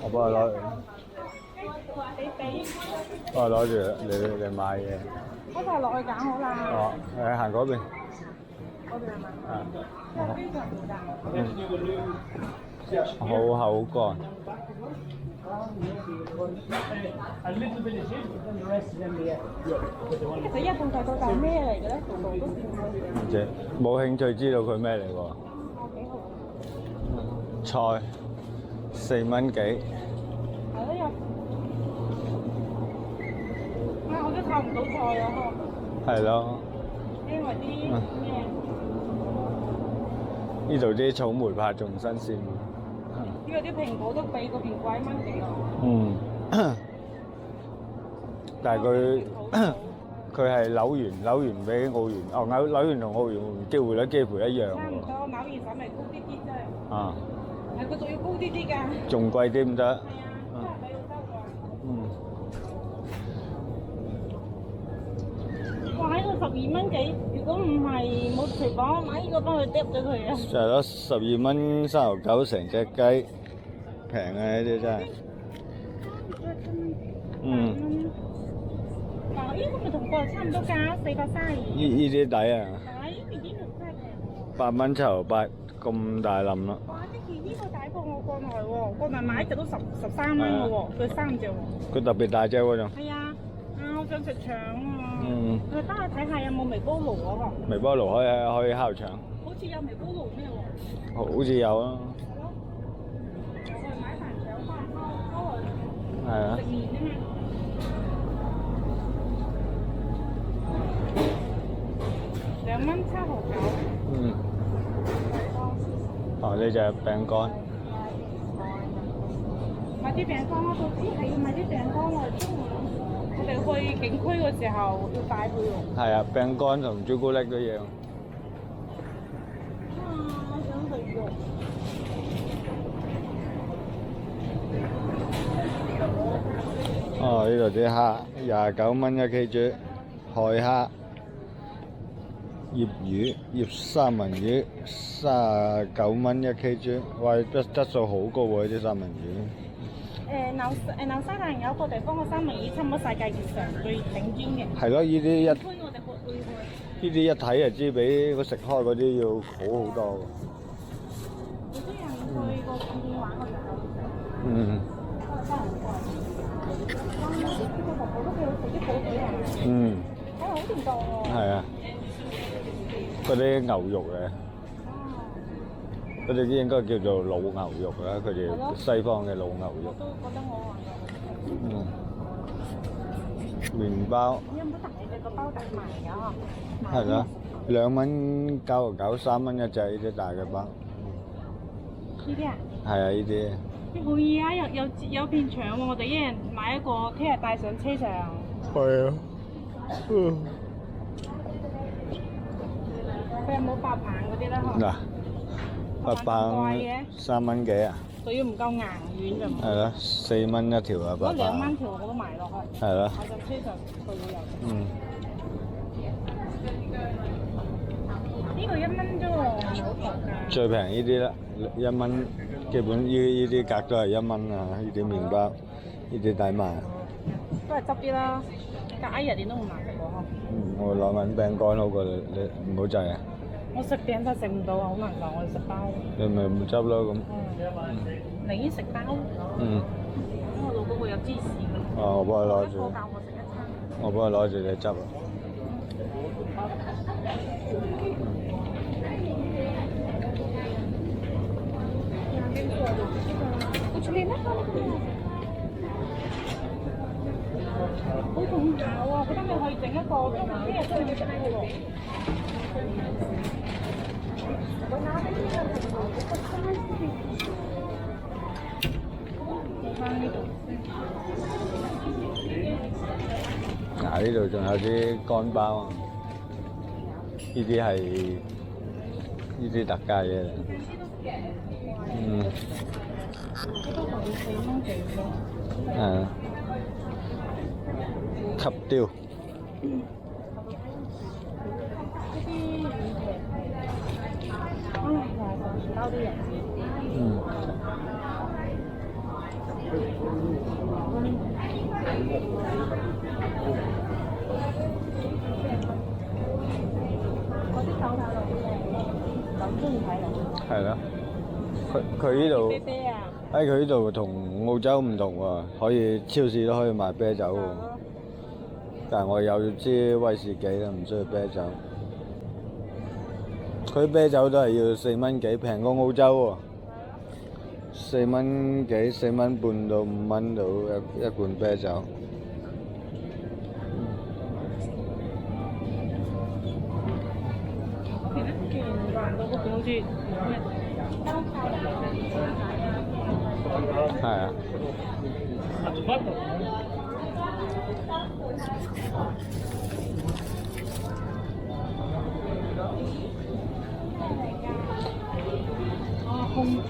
我幫佢攞，幫佢攞住你買嘢。嗰度落去揀好啦。哦，誒行嗰邊。嗰邊係咪？啊。邊個唔㗎？好口乾。其實一共大個係咩嚟嘅咧？度度都見佢。唔知，冇興趣知道佢咩嚟喎。哦，幾好。菜4蚊幾。係咯，有。啊，我都靠唔到菜啊！係咯。因為啲咩？呢度啲草莓拍仲新鮮。因為啲蘋果都比嗰邊貴蚊幾啊。嗯。但係佢係紐元比澳元，哦紐元同澳元機會率幾乎一樣差唔喎。多，紐元稍微高啲啲啫。啊。係佢仲要高啲啲㗎。仲貴啲唔得？係啊，真係比澳洲貴。嗯。哇！呢個12蚊幾，如果唔係冇廚房，我買呢個幫佢嗒咗佢啊。就係咯，12蚊3.9成隻雞，平啊呢啲真係。嗯。嗱，呢個咪同個差唔多價，432。呢啲抵啊係，呢邊真係平。 ！8蚊7.8咁大冧啦。哇！呢件呢個大過我過來喎，過來買一隻都13蚊嘅喎，佢3隻喎。佢特別大隻喎仲。係啊，啊我想食腸啊。嗯。佢幫我睇下有冇微波爐嗰個。微波爐可以烤腸。好似有微波爐咩喎？好似有啊。我去買飯腸翻烤來。係啊。食麵啊嘛。2蚊7毫9。嗯。哦，呢隻餅乾。買啲餅乾咯，到時係要買啲餅乾喎。我哋去景區嘅時候要帶佢喎。係啊，餅乾同朱古力都要。我想食肉。哦，呢度啲蝦29蚊1 kg，海蝦、醃魚、醃三文魚39蚊1 kg，哇，質素好高喎！呢啲三文魚。南沙蘭有個地方嘅三文魚差唔多世界以上最頂尖嘅。係咯，呢啲一般我哋會去。呢啲一睇就知比我食開嗰啲要好好多喎。有啲人去個景點玩嘅時候。嗯。呢個婆婆都幾好食，啲火腿係咪？嗯。好掂當喎。係啊。嗰啲牛肉嘅。嗰啲應該叫做老牛肉啦，佢哋西方嘅老牛肉。我都覺得我話嗯。麵包。有冇大嘅個包大埋㗎？係啦，2蚊9.9 3蚊一隻呢啲大嘅包。呢啲啊？係啊，呢啲。可以啊，有片腸喎，我哋一人買一個，聽日帶上車上。係啊。嗯。佢有冇白棒嗰啲咧？嗱，白棒3蚊幾啊？仲要唔夠硬軟就唔。係咯，4蚊一條啊，白嗰棒。2蚊條我都買落去。係咯。我就車上佢會有。嗯。呢個1蚊啫喎，好平㗎。最平呢啲啦，1蚊，基本呢啲格都係1蚊啊！呢啲麵包，呢啲抵買。都係執啲啦，隔一日點都唔難食喎呵。嗯，我攞緊餅乾好過你唔好制啊！我食餅就食唔到啊，好難受，我哋食包。你咪唔執咯咁。寧願食包。嗯。我老公會有芝士嘅。哦，我幫佢攞住。我教我食一餐。我幫佢攞住你執啊。好出面咩？好重下喎，我覺得你可以整一個，因為聽日都要整嘅喎。嗱，呢度仲有啲乾包啊，呢啲係呢啲特價嘢嚟。嗯。都係4蚊幾咯。係啊。吸雕。啲人。嗯。嗰啲手睇落咁中意睇落。係咯。佢呢度啤啤啊！喺佢呢度同澳洲唔同喎，可以超市都可以賣啤酒喎。但係我有支威士忌啦，唔需要啤酒。佢啤酒都係要4蚊幾，平過澳洲喎。4蚊幾、4蚊半到5蚊到一罐啤酒。既然話到嗰邊好似咩包卡係啊。哦，紅。呢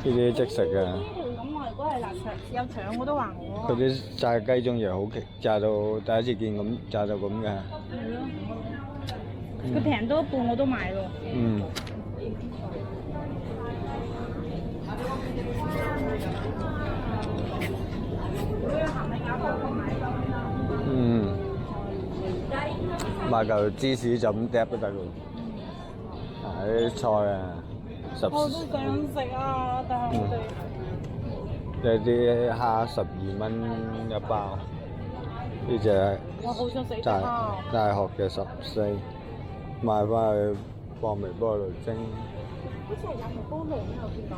啲即食嘅。呢條咁我如果係臘腸有腸我都話我佢啲炸雞中嘢好奇，炸到第一次見咁，炸到咁嘅。係咯。佢平多一半我都買咯。嗯。嗯。買嚿芝士就咁嗒都得㗎。啲菜啊，我都想食啊，但係我哋有啲蝦12蚊一包，呢隻我好想食隻大蝦。大學嘅14，買翻去放微波爐蒸。好似係有微波爐咩？我見到。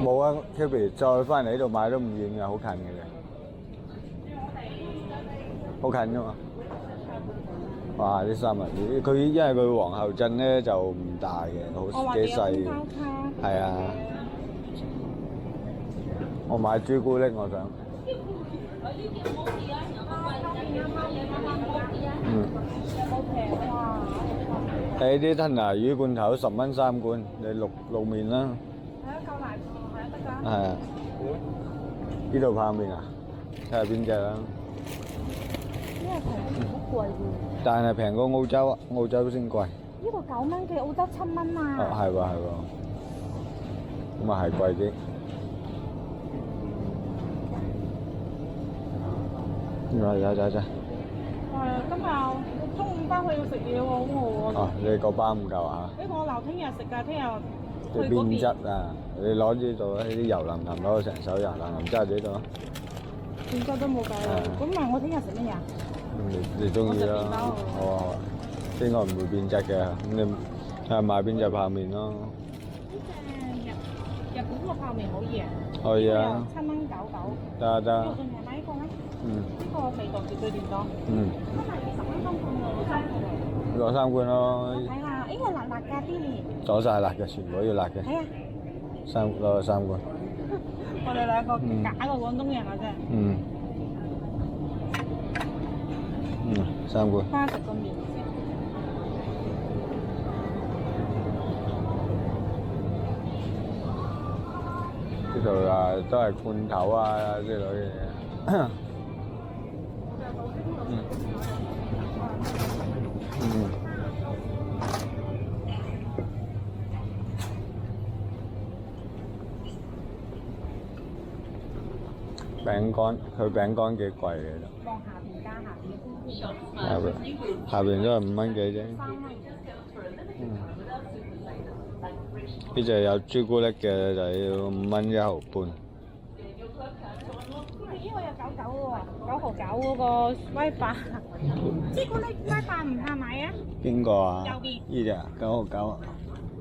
冇啊 Kiki 再翻嚟呢度買都唔遠嘅，好近嘅啫，好近啫嘛。哇！啲三文魚，佢因為佢皇后鎮咧就唔大嘅，好幾細嘅。係啊，我買朱古力，我想。你啲吞拿魚罐頭10蚊3罐，你淥麵啦。係啊，夠大個，係啊，得㗎。係啊。呢度泡麵啊？睇下邊隻啦。因為平好貴喎。但係平過澳洲啊，澳洲先貴。呢個9蚊嘅，澳洲7蚊啊。哦，係喎係喎，咁啊係貴啲。有。今日中午翻去要食嘢喎，好餓喎。哦，你個包唔夠啊？呢個我留聽日食㗎，聽日啲邊質啊！你攞呢度呢啲油淋淋攞成手油淋淋揸住呢度。變質都冇計啦。咁咪我聽日食乜嘢啊？你中意啦。哦，應該唔會變質嘅。咁你睇下買邊隻泡麵咯。呢隻日本個泡麵好熱。可以啊。7蚊99。得。仲係買呢個咩？呢個味道絕對掂咗。今日10蚊3罐喎，攞3罐咯。睇下，呢個辣㗎啲。攞晒辣嘅，全部都要辣嘅。係啊。攞3罐。我哋兩個假嘅廣東人啊啫。3罐。翻食個麵先。呢度啊都係罐頭啊之類嘅嘢。餅乾，佢餅乾幾貴嘅啫。放下邊加下邊。下邊都係5蚊幾啫。3蚊。呢隻有朱古力嘅就要5蚊1毫半。呢個有99喎，9毫9嗰個威霸。朱古力威霸唔怕買啊？邊個啊？右邊。呢隻9毫9啊。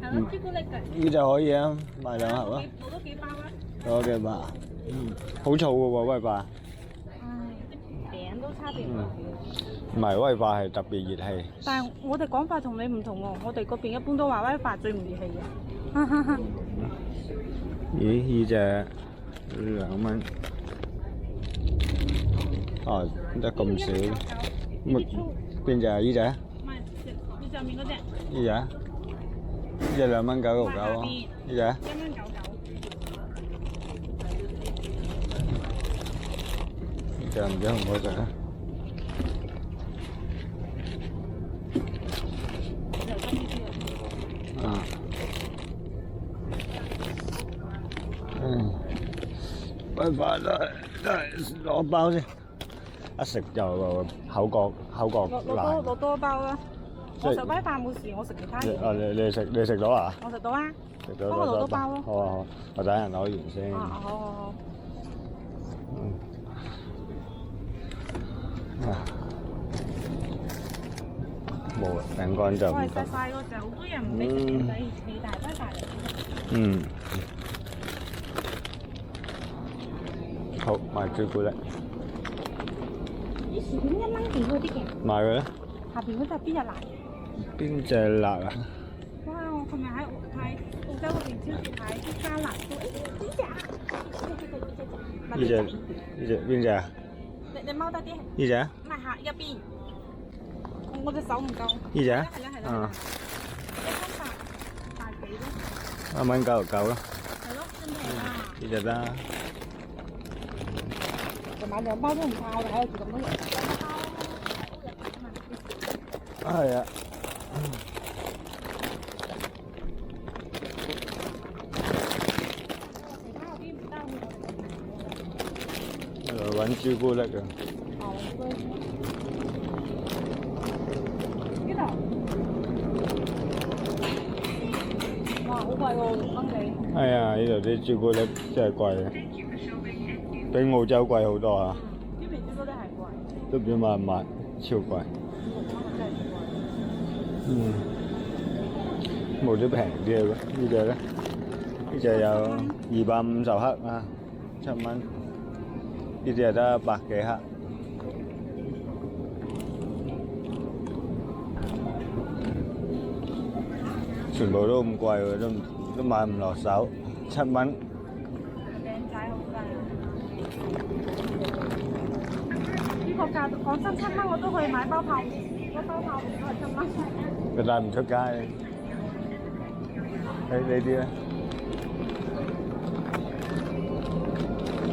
係咯，朱古力嘅。呢隻可以啊，買2盒啊。攞多幾包啊？攞幾包？好燥嘅喎威霸。啲餅都差別。唔係威霸係特別熱氣。但係我哋講法同你唔同喎，我哋嗰邊一般都話威霸最唔熱氣嘅。咦？呢隻2蚊。哦，得咁少。邊隻啊？呢隻？唔係，你上面嗰隻。呢隻？呢隻2蚊9毫9啊。呢隻？1蚊99。呢隻唔知好唔好食啊？拜拜都係攞包先，一食就口角爛。攞多包啦。我食燴飯冇事，我食其他嘢。你食到啊？我食到啊。食到幫我攞多包咯。好啊好，我等人攞完先。好。冇啊，餅乾就唔得。細細個就好多人唔俾食餅仔，你大包大嚟。嗯。好，買朱古力。啲薯片1蚊幾嗰啲嘅。買佢啦。下邊嗰隻邊隻辣？邊隻辣啊？哇！我琴日喺澳洲嗰邊超市睇啲加辣都，邊隻啊？呢隻邊隻啊？你踎低啲。呢隻啊？唔係下一邊。我隻手唔夠。呢隻啊？係啦係啦。1蚊大幾咯？1蚊夠就夠咯。係咯，真係啊！呢隻得。就買2包都唔怕，我哋喺度住咁多人。係啊。揾朱古力啊！呢度，哇，好貴喎，6蚊幾。係啊，呢度啲朱古力真係貴啊，比澳洲貴好多啊！呢邊朱古力係貴。都變賣超貴。嗯，冇啲平啲嘅喎，呢隻咧？呢隻有250克啊，7蚊。呢隻得100幾克。全部都咁貴喎，都買唔落手，7蚊。靚仔好貴啊！呢個價講真7蚊我都可以買包泡麵，嗰包泡麵都係7蚊。佢帶唔出街。呢啲咧？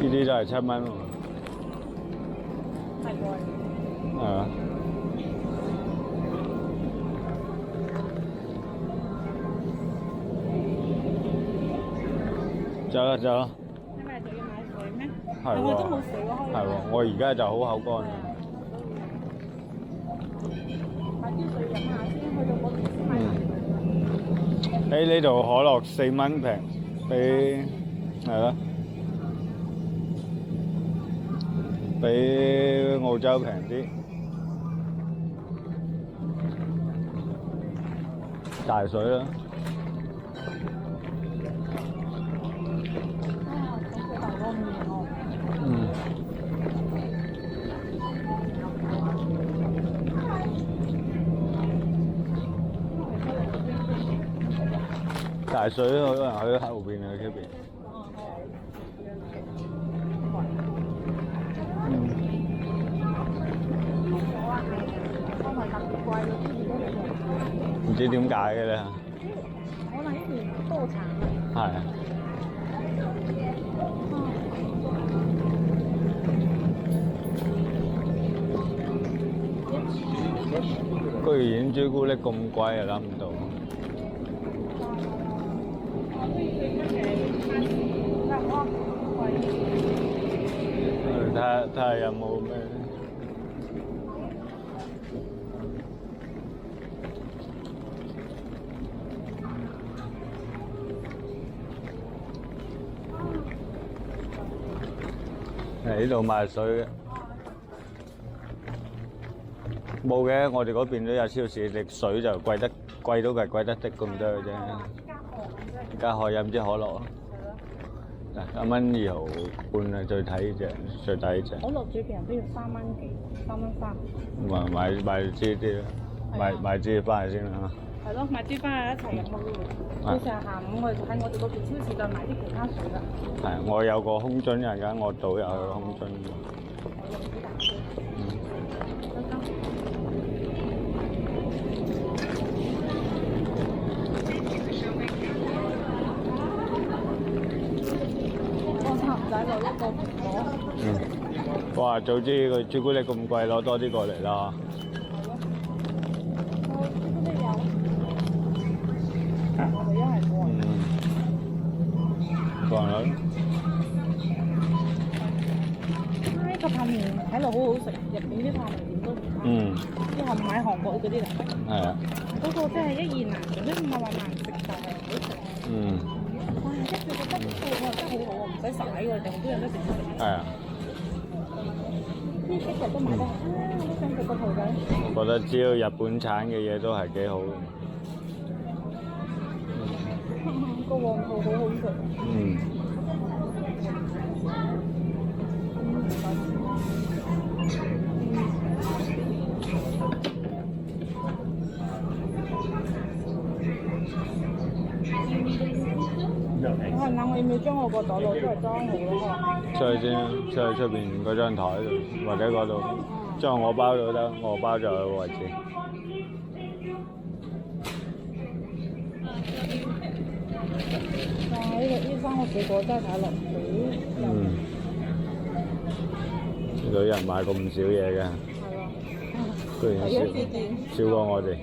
呢啲都係7蚊喎。係貴。係啊。走啦走啦。你咪就要買水咩？係喎。我都冇水喎，係喎，我而家就好口乾啊。買啲水飲下先，去到嗰邊先買水。喺呢度可樂4蚊平，比係咯，比澳洲平啲。大水啦。嗯。大水可能喺後邊啊，嗰邊。唔知點解嘅咧？可能呢邊多產。係。居然朱古力咁貴啊！諗唔到。睇下有冇咩？呢度賣水嘅。冇嘅，我哋嗰邊都有超市，你水就貴得貴都係貴得的咁多嘅啫。加可飲支可樂咯。嗱，1蚊2毫半啊，最睇呢隻，最抵呢隻。可樂最平都要3蚊幾，3蚊3。買支啲咯，買支翻嚟先啦。係咯，買支翻去一齊飲咯。到時候下午我哋喺我哋嗰邊超市再買啲其他水啦。係，我有個空樽，而家我倒入去個空樽。哇！早知個朱古力咁貴，攞多啲過嚟啦。我哋一係過。過嚟。睇落好好食，日本啲泰文點都唔差。嗯，啲韓買韓國嗰啲嚟，係啊，嗰個真係一言難盡，都唔係話難食，但係好食。嗯，哇！一佢個質素真係好好啊，唔使洗㗎，就好多人都食得食。係啊。啲即日都買得，我都想食個兔仔。我覺得只要日本產嘅嘢都係幾好嘅。個黃桃好好食。嗯。我係諗我要唔要將我個袋攞出嚟裝好咯？出去先，出去出邊嗰張台度，或者嗰度裝我包都得，我包就有個位置。哇！呢三個水果真係睇落嗯。女人買咁少嘢嘅，居然少過我哋。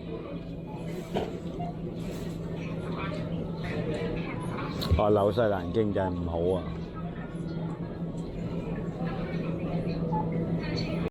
話紐西蘭經濟唔好啊！